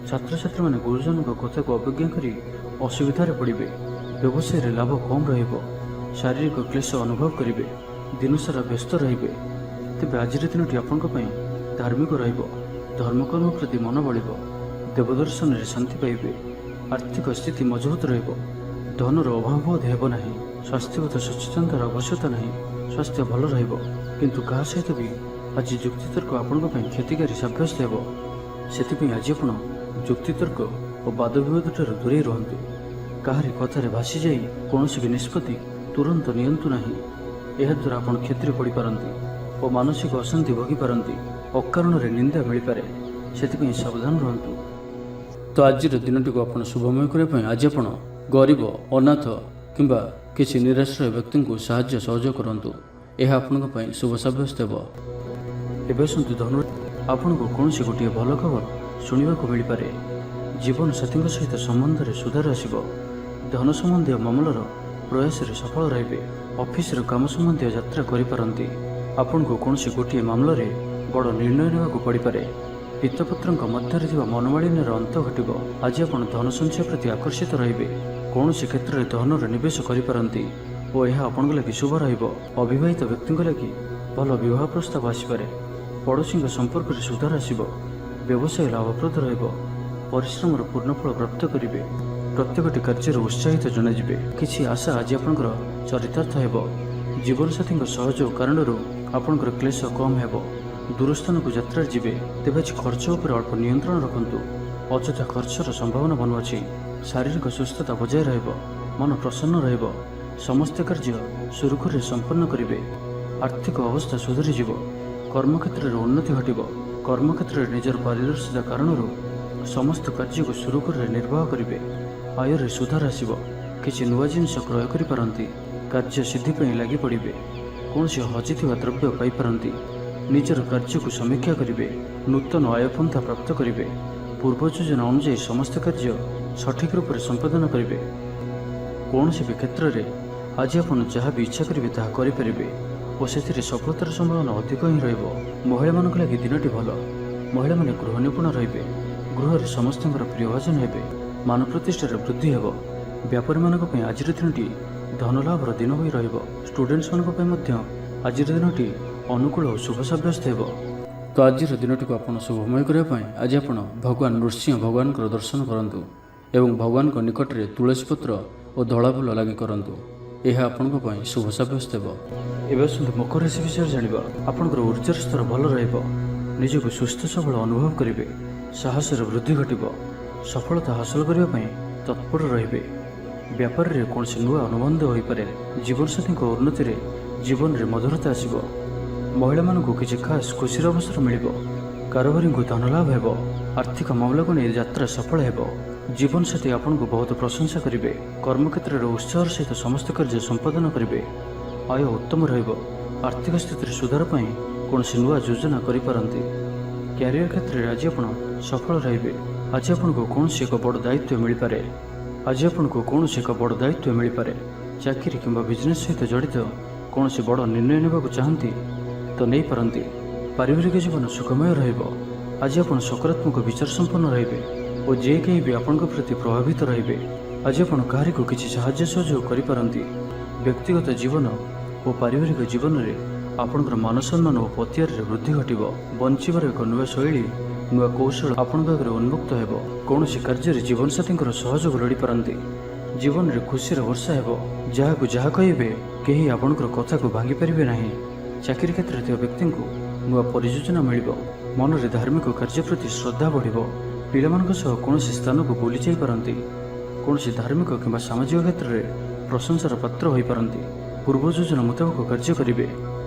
ଛାତ୍ରଛାତ୍ରୀମାନେ ଗୁରୁଜନଙ୍କ କଥାକୁ ଅବଜ୍ଞା କରି ଅସୁବିଧାରେ ପଡ଼ିବେ। ବ୍ୟବସାୟରେ ଲାଭ କମ୍ ରହିବ। ଶାରୀରିକ କ୍ଲେଶ ଅନୁଭବ କରିବେ। ଦିନସାରା ବ୍ୟସ୍ତ ରହିବେ। ତେବେ ଆଜିର ଦିନଟି ଆପଣଙ୍କ ପାଇଁ ଧାର୍ମିକ ରହିବ। ଧର୍ମକର୍ମ ପ୍ରତି ମନ ବଳିବ। ଦେବଦର୍ଶନରେ ଶାନ୍ତି ପାଇବେ। ଆର୍ଥିକ ସ୍ଥିତି ମଜବୁତ ରହିବ। ଧନର ଅଭାବ ବୋଧ ହେବ ନାହିଁ। ସ୍ୱାସ୍ଥ୍ୟଗତ ସଚେତନତାର ଆବଶ୍ୟକତା ନାହିଁ। ସ୍ୱାସ୍ଥ୍ୟ ଭଲ ରହିବ, କିନ୍ତୁ କାହା ସହିତ ବି ଆଜି ଯୁକ୍ତିତର୍କ ଆପଣଙ୍କ ପାଇଁ କ୍ଷତିକାରୀ ସାବ୍ୟସ୍ତ ହେବ। ସେଥିପାଇଁ ଆଜି ଆପଣ ଯୁକ୍ତିତର୍କ ଓ ବାଦବିବାଦଠାରୁ ଦୂରେଇ ରୁହନ୍ତୁ। କାହାରି କଥାରେ ଭାସିଯାଇ କୌଣସି ବି ନିଷ୍ପତ୍ତି ତୁରନ୍ତ ନିଅନ୍ତୁ ନାହିଁ। ଏହାଦ୍ୱାରା ଆପଣ କ୍ଷତିରେ ପଡ଼ିପାରନ୍ତି ଓ ମାନସିକ ଅଶାନ୍ତି ଭୋଗିପାରନ୍ତି। ଅକାରଣରେ ନିନ୍ଦା ମିଳିପାରେ, ସେଥିପାଇଁ ସାବଧାନ ରୁହନ୍ତୁ। ତ ଆଜିର ଦିନଟିକୁ ଆପଣ ଶୁଭମୟ କରିବା ପାଇଁ ଆଜି ଆପଣ ଗରିବ, ଅନାଥ କିମ୍ବା କିଛି ନିରାଶ୍ରୟ ବ୍ୟକ୍ତିଙ୍କୁ ସାହାଯ୍ୟ ସହଯୋଗ କରନ୍ତୁ। ଏହା ଆପଣଙ୍କ ପାଇଁ ଶୁଭ ସାବ୍ୟସ୍ତ ହେବ। ଏବେ ଆସନ୍ତୁ ଧନୁ, ଆପଣଙ୍କୁ କୌଣସି ଗୋଟିଏ ଭଲ ଖବର ଶୁଣିବାକୁ ମିଳିପାରେ। ଜୀବନସାଥୀଙ୍କ ସହିତ ସମ୍ବନ୍ଧରେ ସୁଧାର ଆସିବ। ଧନ ସମ୍ବନ୍ଧୀୟ ମାମଲାର ପ୍ରୟାସରେ ସଫଳ ରହିବେ। ଅଫିସର କାମ ସମ୍ବନ୍ଧୀୟ ଯାତ୍ରା କରିପାରନ୍ତି। ଆପଣଙ୍କୁ କୌଣସି ଗୋଟିଏ ମାମଲାରେ ବଡ଼ ନିର୍ଣ୍ଣୟ ନେବାକୁ ପଡ଼ିପାରେ। ପିତାପୁତ୍ରଙ୍କ ମଧ୍ୟରେ ଥିବା ମନୋମାଳିନ୍ୟର ଅନ୍ତ ଘଟିବ। ଆଜି ଆପଣ ଧନ ସଞ୍ଚୟ ପ୍ରତି ଆକର୍ଷିତ ରହିବେ। କୌଣସି କ୍ଷେତ୍ରରେ ଧନର ନିବେଶ କରିପାରନ୍ତି ଓ ଏହା ଆପଣଙ୍କ ଲାଗି ଶୁଭ ରହିବ। ଅବିବାହିତ ବ୍ୟକ୍ତିଙ୍କ ଲାଗି ଭଲ ବିବାହ ପ୍ରସ୍ତାବ ଆସିପାରେ। ପଡ଼ୋଶୀଙ୍କ ସମ୍ପର୍କରେ ସୁଧାର ଆସିବ। ବ୍ୟବସାୟ ଲାଭପ୍ରଦ ରହିବ। ପରିଶ୍ରମର ପୂର୍ଣ୍ଣଫଳ ପ୍ରାପ୍ତ କରିବେ। ପ୍ରତ୍ୟେକଟି କାର୍ଯ୍ୟରେ ଉତ୍ସାହିତ ଜଣାଯିବେ। କିଛି ଆଶା ଆଜି ଆପଣଙ୍କର ଚରିତାର୍ଥ ହେବ। ଜୀବନସାଥୀଙ୍କ ସହଯୋଗ କାରଣରୁ ଆପଣଙ୍କର କ୍ଲେଶ କମ୍ ହେବ। ଦୂରସ୍ଥାନକୁ ଯାତ୍ରାରେ ଯିବେ, ତେବେ ଆଜି ଖର୍ଚ୍ଚ ଉପରେ ଅଳ୍ପ ନିୟନ୍ତ୍ରଣ ରଖନ୍ତୁ। ଅଯଥା ଖର୍ଚ୍ଚର ସମ୍ଭାବନା ବନୁଅଛି। ଶାରୀରିକ ସୁସ୍ଥତା ବଜାୟ ରହିବ। ମନ ପ୍ରସନ୍ନ ରହିବ। ସମସ୍ତ କାର୍ଯ୍ୟ ସୁରୁଖୁରୁରେ ସମ୍ପନ୍ନ କରିବେ। ଆର୍ଥିକ ଅବସ୍ଥା ସୁଧୁରିଯିବ। କର୍ମକ୍ଷେତ୍ରରେ ଉନ୍ନତି ଘଟିବ। କର୍ମକ୍ଷେତ୍ରରେ ନିଜର ପାରିଦର୍ଶିତା କାରଣରୁ ସମସ୍ତ କାର୍ଯ୍ୟକୁ ସୁରୁଖୁରୁରେ ନିର୍ବାହ କରିବେ। ଆୟରେ ସୁଧାର ଆସିବ। କିଛି ନୂଆ ଜିନିଷ କ୍ରୟ କରିପାରନ୍ତି। କାର୍ଯ୍ୟ ସିଦ୍ଧି ପାଇଁ ଲାଗି ପଡ଼ିବେ। କୌଣସି ହଜିଥିବା ଦ୍ରବ୍ୟ ପାଇପାରନ୍ତି। ନିଜର କାର୍ଯ୍ୟକୁ ସମୀକ୍ଷା କରିବେ। ନୂତନ ଆୟପନ୍ଥା ପ୍ରାପ୍ତ କରିବେ। ପୂର୍ବ ଯୋଜନା ଅନୁଯାୟୀ ସମସ୍ତ କାର୍ଯ୍ୟ ସଠିକ୍ ରୂପରେ ସମ୍ପାଦନ କରିବେ। କୌଣସି ବି କ୍ଷେତ୍ରରେ ଆଜି ଆପଣ ଯାହା ବି ଇଚ୍ଛା କରିବେ ତାହା କରିପାରିବେ ଓ ସେଥିରେ ସଫଳତାର ସମ୍ଭାବନା ଅଧିକ ହିଁ ରହିବ। ମହିଳାମାନଙ୍କ ଲାଗି ଦିନଟି ଭଲ। ମହିଳାମାନେ ଗୃହ ନିପୁଣ ରହିବେ। ଗୃହରେ ସମସ୍ତଙ୍କର ପ୍ରିୟଭାଜନ ହେବେ। ମାନ ପ୍ରତିଷ୍ଠାରେ ବୃଦ୍ଧି ହେବ। ବ୍ୟାପାରୀମାନଙ୍କ ପାଇଁ ଆଜିର ଦିନଟି ଧନଲାଭର ଦିନ ହୋଇ ରହିବ। ଷ୍ଟୁଡେଣ୍ଟସମାନଙ୍କ ପାଇଁ ମଧ୍ୟ ଆଜିର ଦିନଟି ଅନୁକୂଳ ଓ ଶୁଭ ସାବ୍ୟସ୍ତ ହେବ। ତ ଆଜିର ଦିନଟିକୁ ଆପଣ ଶୁଭମୟ କରିବା ପାଇଁ ଆଜି ଆପଣ ଭଗବାନ ନୃସିଂହ ଭଗବାନଙ୍କର ଦର୍ଶନ କରନ୍ତୁ ଏବଂ ଭଗବାନଙ୍କ ନିକଟରେ ତୁଳସୀ ପତ୍ର ଓ ଧଳା ଫୁଲ ଲାଗି କରନ୍ତୁ। ଏହା ଆପଣଙ୍କ ପାଇଁ ଶୁଭ ସାବ୍ୟସ୍ତ ହେବ। ଏବେ ଆସନ୍ତୁ ମକର ରାଶି ବିଷୟରେ ଜାଣିବା। ଆପଣଙ୍କର ଉର୍ଜାର ସ୍ତର ଭଲ ରହିବ। ନିଜକୁ ସୁସ୍ଥ ସବଳ ଅନୁଭବ କରିବେ। ସାହସର ବୃଦ୍ଧି ଘଟିବ। ସଫଳତା ହାସଲ କରିବା ପାଇଁ ତତ୍ପର ରହିବେ। ବ୍ୟାପାରରେ କୌଣସି ନୂଆ ଅନୁବନ୍ଧ ହୋଇପାରେ। ଜୀବନସାଥୀଙ୍କ ଉନ୍ନତିରେ ଜୀବନରେ ମଧୁରତା ଆସିବ। ମହିଳାମାନଙ୍କୁ କିଛି ଖାସ୍ ଖୁସିର ଅବସର ମିଳିବ। କାରବାରୀଙ୍କୁ ଧନଲାଭ ହେବ। ଆର୍ଥିକ ମାମଲାକୁ ନେଇ ଯାତ୍ରା ସଫଳ ହେବ। ଜୀବନସାଥୀ ଆପଣଙ୍କୁ ବହୁତ ପ୍ରଶଂସା କରିବେ। କର୍ମକ୍ଷେତ୍ରରେ ଉତ୍ସାହର ସହିତ ସମସ୍ତ କାର୍ଯ୍ୟ ସମ୍ପାଦନ କରିବେ। ଆୟ ଉତ୍ତମ ରହିବ। ଆର୍ଥିକ ସ୍ଥିତିରେ ସୁଧାର ପାଇଁ କୌଣସି ନୂଆ ଯୋଜନା କରିପାରନ୍ତି। କ୍ୟାରିୟର କ୍ଷେତ୍ରରେ ଆଜି ଆପଣ ସଫଳ ରହିବେ। ଆଜି ଆପଣଙ୍କୁ କୌଣସି ଏକ ବଡ଼ ଦାୟିତ୍ୱ ମିଳିପାରେ। ଚାକିରି କିମ୍ବା ବିଜନେସ୍ ସହିତ ଜଡ଼ିତ କୌଣସି ବଡ଼ ନିର୍ଣ୍ଣୟ ନେବାକୁ ଚାହାନ୍ତି ତ ନେଇପାରନ୍ତି। ପାରିବାରିକ ଜୀବନ ସୁଖମୟ ରହିବ। ଆଜି ଆପଣ ସକାରାତ୍ମକ ବିଚାର ସମ୍ପନ୍ନ ରହିବେ ଓ ଯେ କେହି ବି ଆପଣଙ୍କ ପ୍ରତି ପ୍ରଭାବିତ ରହିବେ। ଆଜି ଆପଣ କାହାରିକୁ କିଛି ସାହାଯ୍ୟ ସହଯୋଗ କରିପାରନ୍ତି। ବ୍ୟକ୍ତିଗତ ଜୀବନ ଓ ପାରିବାରିକ ଜୀବନରେ ଆପଣଙ୍କର ମାନସମ୍ମାନ ଓ ପ୍ରତିହାରରେ ବୃଦ୍ଧି ଘଟିବ। ବଞ୍ଚିବାର ଏକ ନୂଆ ଶୈଳୀ, ନୂଆ କୌଶଳ ଆପଣଙ୍କ ଆଗରେ ଉନ୍ମୁକ୍ତ ହେବ। କୌଣସି କାର୍ଯ୍ୟରେ ଜୀବନସାଥୀଙ୍କର ସହଯୋଗ ଲୋଡ଼ିପାରନ୍ତି। ଜୀବନରେ ଖୁସିର ବର୍ଷା ହେବ। ଯାହାକୁ ଯାହା କହିବେ କେହି ଆପଣଙ୍କର କଥାକୁ ଭାଙ୍ଗିପାରିବେ ନାହିଁ। ଚାକିରି କ୍ଷେତ୍ରରେ ଥିବା ବ୍ୟକ୍ତିଙ୍କୁ ନୂଆ ପରିଯୋଜନା ମିଳିବ। ମନରେ ଧାର୍ମିକ କାର୍ଯ୍ୟ ପ୍ରତି ଶ୍ରଦ୍ଧା ବଢ଼ିବ। ପିଲାମାନଙ୍କ ସହ କୌଣସି ସ୍ଥାନକୁ ବୁଲି ଯାଇପାରନ୍ତି। କୌଣସି ଧାର୍ମିକ କିମ୍ବା ସାମାଜିକ କ୍ଷେତ୍ରରେ ପ୍ରଶଂସାର ପାତ୍ର ହୋଇପାରନ୍ତି। ପୂର୍ବ ଯୋଜନା ମୁତାବକ କାର୍ଯ୍ୟ କରିବେ।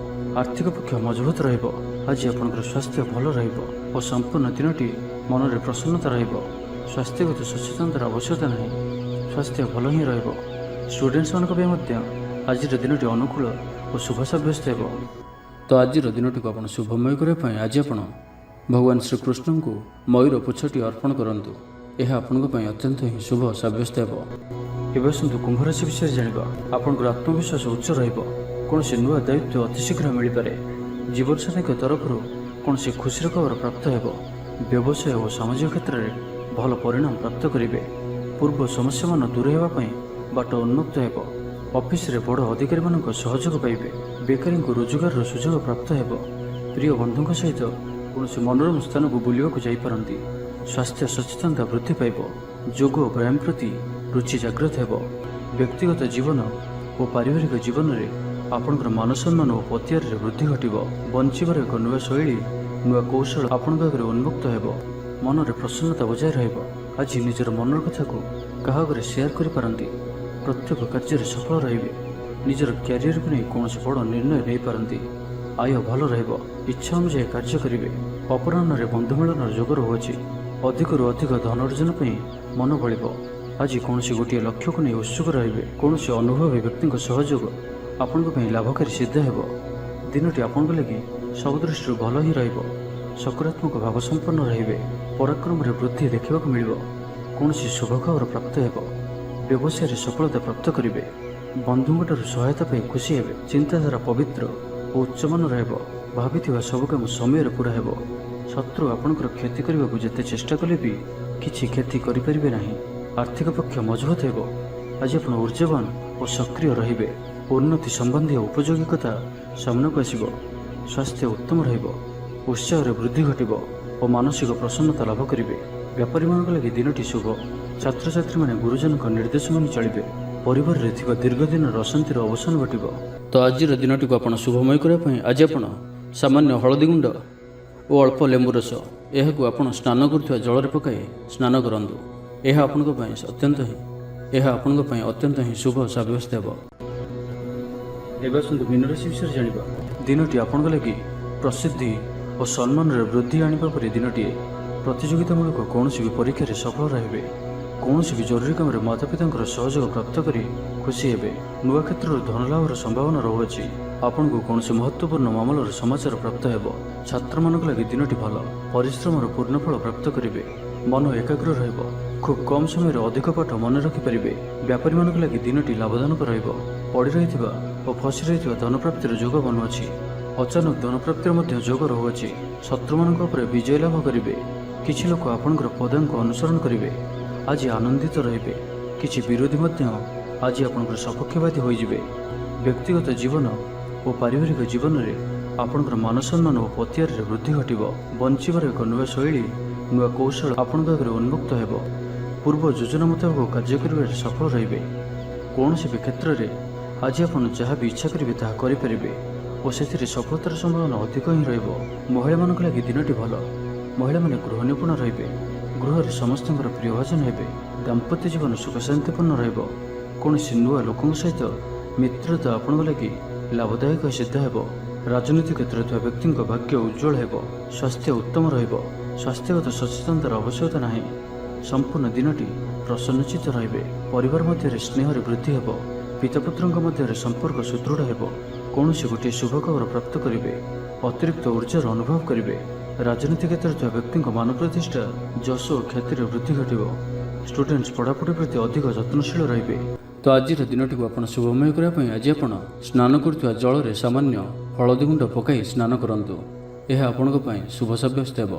ଆର୍ଥିକ ପକ୍ଷ ମଜବୁତ ରହିବ। ଆଜି ଆପଣଙ୍କର ସ୍ୱାସ୍ଥ୍ୟ ଭଲ ରହିବ ଓ ସମ୍ପୂର୍ଣ୍ଣ ଦିନଟି ମନରେ ପ୍ରସନ୍ନତା ରହିବ। ସ୍ୱାସ୍ଥ୍ୟଗତ ସଚେତନତାର ଆବଶ୍ୟକତା ନାହିଁ। ସ୍ୱାସ୍ଥ୍ୟ ଭଲ ହିଁ ରହିବ। ଷ୍ଟୁଡେଣ୍ଟସ୍ମାନଙ୍କ ପାଇଁ ମଧ୍ୟ ଆଜିର ଦିନଟି ଅନୁକୂଳ ଓ ଶୁଭ ସାବ୍ୟସ୍ତ ହେବ। ତ ଆଜିର ଦିନଟିକୁ ଆପଣ ଶୁଭମୟ କରିବା ପାଇଁ ଆଜି ଆପଣ ଭଗବାନ ଶ୍ରୀକୃଷ୍ଣଙ୍କୁ ମୟୂର ପୁଚ୍ଛଟି ଅର୍ପଣ କରନ୍ତୁ। ଏହା ଆପଣଙ୍କ ପାଇଁ ଅତ୍ୟନ୍ତ ହିଁ ଶୁଭ ସାବ୍ୟସ୍ତ ହେବ। ଏବେ ଆସନ୍ତୁ କୁମ୍ଭ ରାଶି ବିଷୟରେ ଜାଣିବା। ଆପଣଙ୍କର ଆତ୍ମବିଶ୍ୱାସ ଉଚ୍ଚ ରହିବ। କୌଣସି ନୂଆ ଦାୟିତ୍ୱ ଅତିଶୀଘ୍ର ମିଳିପାରେ। ଜୀବନସାଥୀଙ୍କ ତରଫରୁ କୌଣସି ଖୁସିର ଖବର ପ୍ରାପ୍ତ ହେବ। ବ୍ୟବସାୟ ଓ ସାମାଜିକ କ୍ଷେତ୍ରରେ ଭଲ ପରିଣାମ ପ୍ରାପ୍ତ କରିବେ। ପୂର୍ବ ସମସ୍ୟାମାନ ଦୂର ହେବା ପାଇଁ ବାଟ ଉନ୍ମୁକ୍ତ ହେବ। ଅଫିସରେ ବଡ଼ ଅଧିକାରୀମାନଙ୍କ ସହଯୋଗ ପାଇବେ। ବେକାରୀଙ୍କୁ ରୋଜଗାରର ସୁଯୋଗ ପ୍ରାପ୍ତ ହେବ। ପ୍ରିୟ ବନ୍ଧୁଙ୍କ ସହିତ କୌଣସି ମନୋରମ ସ୍ଥାନକୁ ବୁଲିବାକୁ ଯାଇପାରନ୍ତି। ସ୍ୱାସ୍ଥ୍ୟ ସଚେତନତା ବୃଦ୍ଧି ପାଇବ। ଯୋଗ ଓ ବ୍ୟାୟାମ ପ୍ରତି ରୁଚି ଜାଗ୍ରତ ହେବ। ବ୍ୟକ୍ତିଗତ ଜୀବନ ଓ ପାରିବାରିକ ଜୀବନରେ ଆପଣଙ୍କର ମାନସମ୍ମାନ ଓ ପତିଆରରେ ବୃଦ୍ଧି ଘଟିବ। ବଞ୍ଚିବାର ଏକ ନୂଆ ଶୈଳୀ, ନୂଆ କୌଶଳ ଆପଣଙ୍କ ଆଗରେ ଉନ୍ମୁକ୍ତ ହେବ। ମନରେ ପ୍ରସନ୍ନତା ବଜାୟ ରହିବ। ଆଜି ନିଜର ମନର କଥାକୁ କାହା ଆଗରେ ସେୟାର କରିପାରନ୍ତି। ପ୍ରତ୍ୟେକ କାର୍ଯ୍ୟରେ ସଫଳ ରହିବେ। ନିଜର କ୍ୟାରିୟରକୁ ନେଇ କୌଣସି ବଡ଼ ନିର୍ଣ୍ଣୟ ନେଇପାରନ୍ତି। ଆୟ ଭଲ ରହିବ। ଇଚ୍ଛା ଅନୁଯାୟୀ କାର୍ଯ୍ୟ କରିବେ। ଅପରାହ୍ନରେ ବନ୍ଧୁମିଳନର ଯୋଗ ରହୁଅଛି। ଅଧିକରୁ ଅଧିକ ଧନ ଅର୍ଜନ ପାଇଁ ମନ ବଳିବ। ଆଜି କୌଣସି ଗୋଟିଏ ଲକ୍ଷ୍ୟକୁ ନେଇ ଉତ୍ସୁକ ରହିବେ। କୌଣସି ଅନୁଭବୀ ବ୍ୟକ୍ତିଙ୍କ ସହଯୋଗ ଆପଣଙ୍କ ପାଇଁ ଲାଭକାରୀ ସିଦ୍ଧ ହେବ। ଦିନଟି ଆପଣଙ୍କ ଲାଗି ସବୁ ଦୃଷ୍ଟିରୁ ଭଲ ହିଁ ରହିବ। ସକାରାତ୍ମକ ଭାବ ସମ୍ପନ୍ନ ରହିବେ। ପରାକ୍ରମରେ ବୃଦ୍ଧି ଦେଖିବାକୁ ମିଳିବ। କୌଣସି ଶୁଭ ଖବର ପ୍ରାପ୍ତ ହେବ। ବ୍ୟବସାୟରେ ସଫଳତା ପ୍ରାପ୍ତ କରିବେ। ବନ୍ଧୁଙ୍କଠାରୁ ସହାୟତା ପାଇ ଖୁସି ହେବେ। ଚିନ୍ତାଧାରା ପବିତ୍ର ଓ ଉଚ୍ଚମାନର ହେବ। ଭାବିଥିବା ସବୁ କାମ ସମୟରେ ପୁରା ହେବ। ଶତ୍ରୁ ଆପଣଙ୍କର କ୍ଷତି କରିବାକୁ ଯେତେ ଚେଷ୍ଟା କଲେ ବି କିଛି କ୍ଷତି କରିପାରିବେ ନାହିଁ। ଆର୍ଥିକ ପକ୍ଷ ମଜବୁତ ହେବ। ଆଜି ଆପଣ ଊର୍ଜ୍ଜାବାନ ଓ ସକ୍ରିୟ ରହିବେ। ଉନ୍ନତି ସମ୍ବନ୍ଧୀୟ ଉପଯୋଗିକତା ସାମ୍ନାକୁ ଆସିବ। ସ୍ୱାସ୍ଥ୍ୟ ଉତ୍ତମ ରହିବ। ଉତ୍ସାହରେ ବୃଦ୍ଧି ଘଟିବ ଓ ମାନସିକ ପ୍ରସନ୍ନତା ଲାଭ କରିବେ। ବେପାରୀମାନଙ୍କ ଲାଗି ଦିନଟି ଶୁଭ। ଛାତ୍ରଛାତ୍ରୀମାନେ ଗୁରୁଜନଙ୍କ ନିର୍ଦ୍ଦେଶ ମାନି ଚଳିବେ। ପରିବାରରେ ଥିବା ଦୀର୍ଘଦିନର ଅଶାନ୍ତିର ଅବସାନ ଘଟିବ। ତ ଆଜିର ଦିନଟିକୁ ଆପଣ ଶୁଭମୟ କରିବା ପାଇଁ ଆଜି ଆପଣ ସାମାନ୍ୟ ହଳଦୀ ଗୁଣ୍ଡ ଓ ଅଳ୍ପ ଲେମ୍ବୁ ରସ ଏହାକୁ ଆପଣ ସ୍ନାନ କରୁଥିବା ଜଳରେ ପକାଇ ସ୍ନାନ କରନ୍ତୁ। ଏହା ଆପଣଙ୍କ ପାଇଁ ଅତ୍ୟନ୍ତ ହିଁ ଶୁଭ ସାବ୍ୟସ୍ତ ହେବ। ଏବେ ଆସନ୍ତୁ ମୀନ ରାଶି ବିଷୟରେ ଜାଣିବା। ଦିନଟି ଆପଣଙ୍କ ଲାଗି ପ୍ରସିଦ୍ଧି ଓ ସମ୍ମାନରେ ବୃଦ୍ଧି ଆଣିବା ପରି ଦିନଟିଏ। ପ୍ରତିଯୋଗିତାମୂଳକ କୌଣସି ବି ପରୀକ୍ଷାରେ ସଫଳ ରହିବେ। କୌଣସି ବି ଜରୁରୀ କାମରେ ମାତାପିତାଙ୍କର ସହଯୋଗ ପ୍ରାପ୍ତ କରି ଖୁସି ହେବେ। ନୂଆ କ୍ଷେତ୍ରରୁ ଧନଲାଭର ସମ୍ଭାବନା ରହୁଅଛି। ଆପଣଙ୍କୁ କୌଣସି ମହତ୍ତ୍ୱପୂର୍ଣ୍ଣ ମାମଲାର ସମାଚାର ପ୍ରାପ୍ତ ହେବ। ଛାତ୍ରମାନଙ୍କ ଲାଗି ଦିନଟି ଭଲ। ପରିଶ୍ରମର ପୂର୍ଣ୍ଣ ଫଳ ପ୍ରାପ୍ତ କରିବେ। ମନ ଏକାଗ୍ର ରହିବ। ଖୁବ୍ କମ୍ ସମୟରେ ଅଧିକ ପାଠ ମନେ ରଖିପାରିବେ। ବ୍ୟାପାରୀମାନଙ୍କ ଲାଗି ଦିନଟି ଲାଭଦାୟକ ରହିବ। ପଡ଼ି ରହିଥିବା ଓ ଫସି ରହିଥିବା ଧନପ୍ରାପ୍ତିର ଯୋଗ ବନୁଅଛି। ଅଚାନକ ଧନପ୍ରାପ୍ତିର ମଧ୍ୟ ଯୋଗ ରହୁଅଛି। ଶତ୍ରୁମାନଙ୍କ ଉପରେ ବିଜୟ ଲାଭ କରିବେ। କିଛି ଲୋକ ଆପଣଙ୍କର ପଦାଙ୍କୁ ଅନୁସରଣ କରିବେ। ଆଜି ଆନନ୍ଦିତ ରହିବେ। କିଛି ବିରୋଧୀ ମଧ୍ୟ ଆଜି ଆପଣଙ୍କର ସପକ୍ଷବାଦୀ ହୋଇଯିବେ। ବ୍ୟକ୍ତିଗତ ଜୀବନ ଓ ପାରିବାରିକ ଜୀବନରେ ଆପଣଙ୍କର ମାନସମ୍ମାନ ଓ ପତିଆରରେ ବୃଦ୍ଧି ଘଟିବ। ବଞ୍ଚିବାର ଏକ ନୂଆ ଶୈଳୀ, ନୂଆ କୌଶଳ ଆପଣଙ୍କ ଆଗରେ ଉନ୍ମୁକ୍ତ ହେବ। ପୂର୍ବ ଯୋଜନା ମୁତାବକ କାର୍ଯ୍ୟ କରିବାରେ ସଫଳ ରହିବେ। କୌଣସି ବି କ୍ଷେତ୍ରରେ ଆଜି ଆପଣ ଯାହା ବି ଇଚ୍ଛା କରିବେ ତାହା କରିପାରିବେ ଓ ସେଥିରେ ସଫଳତାର ସମ୍ଭାବନା ଅଧିକ ହିଁ ରହିବ। ମହିଳାମାନଙ୍କ ଲାଗି ଦିନଟି ଭଲ। ମହିଳାମାନେ ଗୃହ ନିପୁଣ ରହିବେ। ଗୃହରେ ସମସ୍ତଙ୍କର ପ୍ରିୟଭାଜନ ହେବେ। ଦାମ୍ପତ୍ୟ ଜୀବନ ସୁଖଶାନ୍ତିପୂର୍ଣ୍ଣ ରହିବ। କୌଣସି ନୂଆ ଲୋକଙ୍କ ସହିତ ମିତ୍ରତା ଆପଣଙ୍କ ଲାଗି ଲାଭଦାୟକ ସିଦ୍ଧ ହେବ। ରାଜନୀତି କ୍ଷେତ୍ରରେ ଥିବା ବ୍ୟକ୍ତିଙ୍କ ଭାଗ୍ୟ ଉଜ୍ଜ୍ୱଳ ହେବ। ସ୍ୱାସ୍ଥ୍ୟ ଉତ୍ତମ ରହିବ। ସ୍ୱାସ୍ଥ୍ୟଗତ ସଚେତନତାର ଆବଶ୍ୟକତା ନାହିଁ। ସମ୍ପୂର୍ଣ୍ଣ ଦିନଟି ପ୍ରସନ୍ନଚିତ୍ତ ରହିବେ। ପରିବାର ମଧ୍ୟରେ ସ୍ନେହରେ ବୃଦ୍ଧି ହେବ। ପିତାପୁତ୍ରଙ୍କ ମଧ୍ୟରେ ସମ୍ପର୍କ ସୁଦୃଢ଼ ହେବ। କୌଣସି ଗୋଟିଏ ଶୁଭ ଖବର ପ୍ରାପ୍ତ କରିବେ। ଅତିରିକ୍ତ ଊର୍ଜ୍ଜାର ଅନୁଭବ କରିବେ। ରାଜନୀତି କ୍ଷେତ୍ରରେ ଥିବା ବ୍ୟକ୍ତିଙ୍କ ମାନ ପ୍ରତିଷ୍ଠା, ଯଶ ଓ ଖ୍ୟାତିରେ ବୃଦ୍ଧି ଘଟିବ। ଷ୍ଟୁଡେଣ୍ଟସ୍ ପଢ଼ାପଢ଼ି ପ୍ରତି ଅଧିକ ଯତ୍ନଶୀଳ ରହିବେ। ତ ଆଜିର ଦିନଟିକୁ ଆପଣ ଶୁଭମୟ କରିବା ପାଇଁ ଆଜି ଆପଣ ସ୍ନାନ କରୁଥିବା ଜଳରେ ସାମାନ୍ୟ ହଳଦୀ ଗୁଣ୍ଡ ପକାଇ ସ୍ନାନ କରନ୍ତୁ। ଏହା ଆପଣଙ୍କ ପାଇଁ ଶୁଭ ସାବ୍ୟସ୍ତ ହେବ।